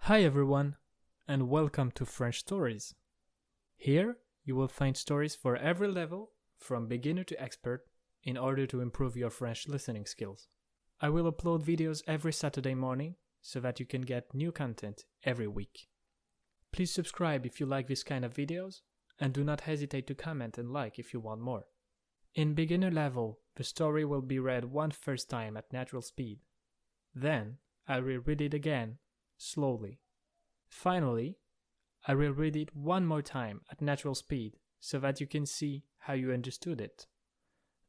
Hi everyone, and welcome to French Stories. Here, you will find stories for every level, from beginner to expert, in order to improve your French listening skills. I will upload videos every Saturday morning so that you can get new content every week. Please subscribe if you like this kind of videos, and do not hesitate to comment and like if you want more. In beginner level, the story will be read one first time at natural speed. Then, I will read it again, slowly. Finally, I will read it one more time at natural speed so that you can see how you understood it.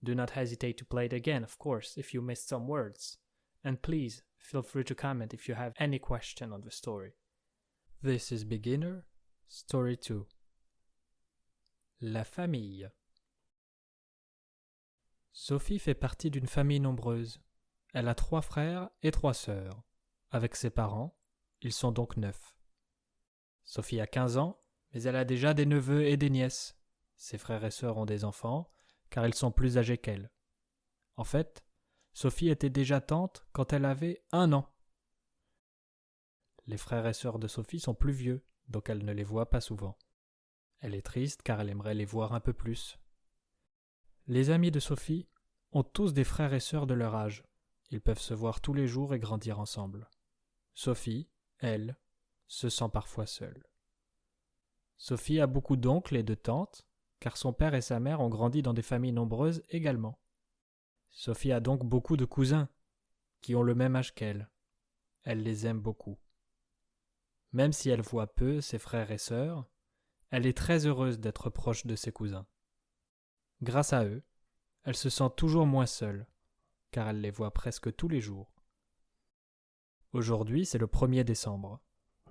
Do not hesitate to play it again, of course, if you missed some words. And please, feel free to comment if you have any question on the story. This is Beginner, Story 2. La famille. Sophie fait partie d'une famille nombreuse. Elle a 3 frères et 3 sœurs. Avec ses parents, ils sont donc 9. Sophie a 15 ans, mais elle a déjà des neveux et des nièces. Ses frères et sœurs ont des enfants, car ils sont plus âgés qu'elle. En fait, Sophie était déjà tante quand elle avait 1 an. Les frères et sœurs de Sophie sont plus vieux, donc elle ne les voit pas souvent. Elle est triste car elle aimerait les voir un peu plus. Les amis de Sophie ont tous des frères et sœurs de leur âge. Ils peuvent se voir tous les jours et grandir ensemble. Sophie, elle, se sent parfois seule. Sophie a beaucoup d'oncles et de tantes, car son père et sa mère ont grandi dans des familles nombreuses également. Sophie a donc beaucoup de cousins, qui ont le même âge qu'elle. Elle les aime beaucoup. Même si elle voit peu ses frères et sœurs, elle est très heureuse d'être proche de ses cousins. Grâce à eux, elle se sent toujours moins seule, car elle les voit presque tous les jours. Aujourd'hui, c'est le 1er décembre.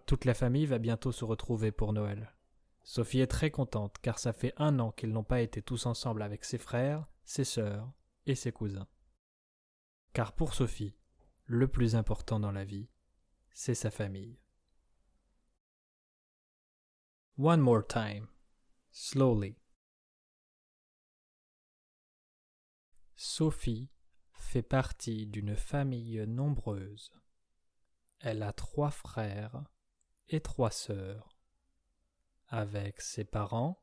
Toute la famille va bientôt se retrouver pour Noël. Sophie est très contente car ça fait 1 an qu'ils n'ont pas été tous ensemble avec ses frères, ses sœurs et ses cousins. Car pour Sophie, le plus important dans la vie, c'est sa famille. One more time, slowly. Sophie fait partie d'une famille nombreuse. Elle a 3 frères et 3 sœurs. Avec ses parents,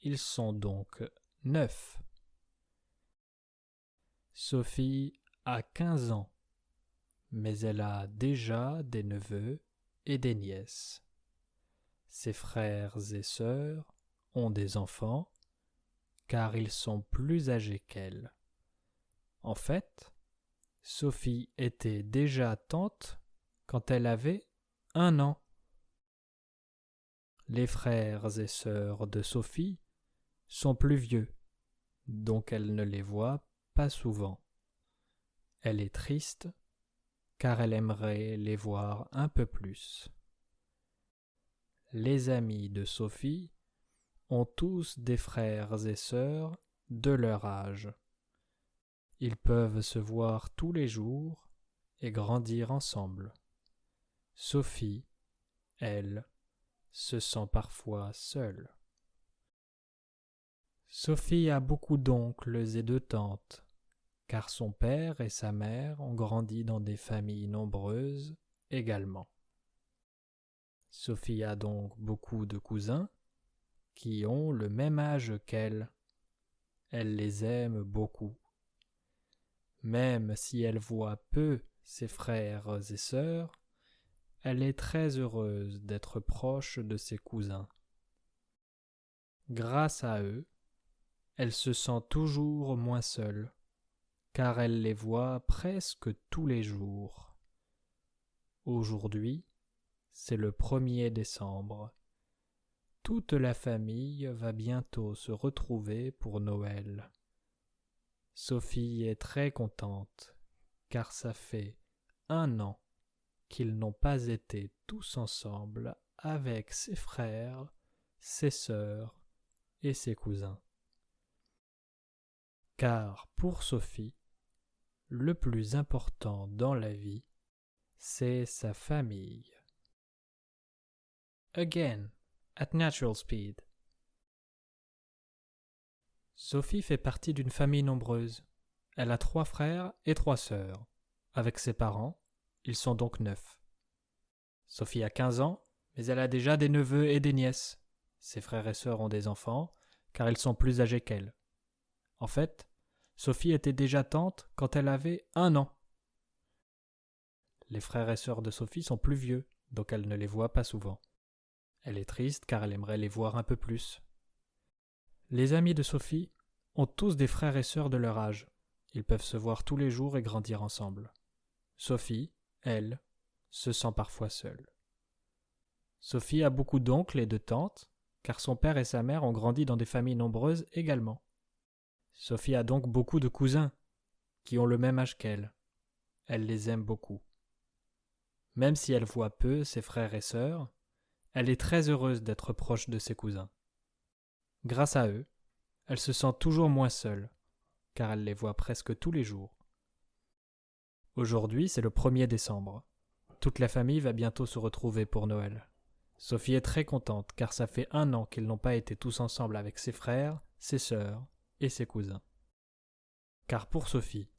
ils sont donc 9. Sophie a 15 ans, mais elle a déjà des neveux et des nièces. Ses frères et sœurs ont des enfants, car ils sont plus âgés qu'elle. En fait, Sophie était déjà tante quand elle avait 1 an. Les frères et sœurs de Sophie sont plus vieux, donc elle ne les voit pas souvent. Elle est triste, car elle aimerait les voir un peu plus. Les amis de Sophie ont tous des frères et sœurs de leur âge. Ils peuvent se voir tous les jours et grandir ensemble. Sophie, elle, se sent parfois seule. Sophie a beaucoup d'oncles et de tantes, car son père et sa mère ont grandi dans des familles nombreuses également. Sophie a donc beaucoup de cousins qui ont le même âge qu'elle. Elle les aime beaucoup. Même si elle voit peu ses frères et sœurs, elle est très heureuse d'être proche de ses cousins. Grâce à eux, elle se sent toujours moins seule, car elle les voit presque tous les jours. Aujourd'hui, c'est le 1er décembre. Toute la famille va bientôt se retrouver pour Noël. Sophie est très contente, car ça fait 1 an qu'ils n'ont pas été tous ensemble avec ses frères, ses sœurs et ses cousins. Car pour Sophie, le plus important dans la vie, c'est sa famille. Again, at natural speed. Sophie fait partie d'une famille nombreuse. Elle a 3 frères et 3 sœurs. Avec ses parents, ils sont donc 9. Sophie a 15 ans, mais elle a déjà des neveux et des nièces. Ses frères et sœurs ont des enfants, car ils sont plus âgés qu'elle. En fait, Sophie était déjà tante quand elle avait 1 an. Les frères et sœurs de Sophie sont plus vieux, donc elle ne les voit pas souvent. Elle est triste car elle aimerait les voir un peu plus. Les amis de Sophie ont tous des frères et sœurs de leur âge. Ils peuvent se voir tous les jours et grandir ensemble. Sophie, elle, se sent parfois seule. Sophie a beaucoup d'oncles et de tantes, car son père et sa mère ont grandi dans des familles nombreuses également. Sophie a donc beaucoup de cousins, qui ont le même âge qu'elle. Elle les aime beaucoup. Même si elle voit peu ses frères et sœurs, elle est très heureuse d'être proche de ses cousins. Grâce à eux, elle se sent toujours moins seule, car elle les voit presque tous les jours. Aujourd'hui, c'est le 1er décembre. Toute la famille va bientôt se retrouver pour Noël. Sophie est très contente car ça fait 1 an qu'ils n'ont pas été tous ensemble avec ses frères, ses sœurs et ses cousins. Car pour Sophie,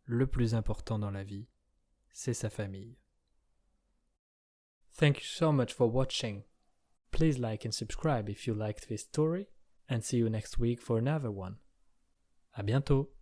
le plus important dans la vie, c'est sa famille. Thank you so much for watching. Please like and subscribe if you liked this story, and see you next week for another one. À bientôt!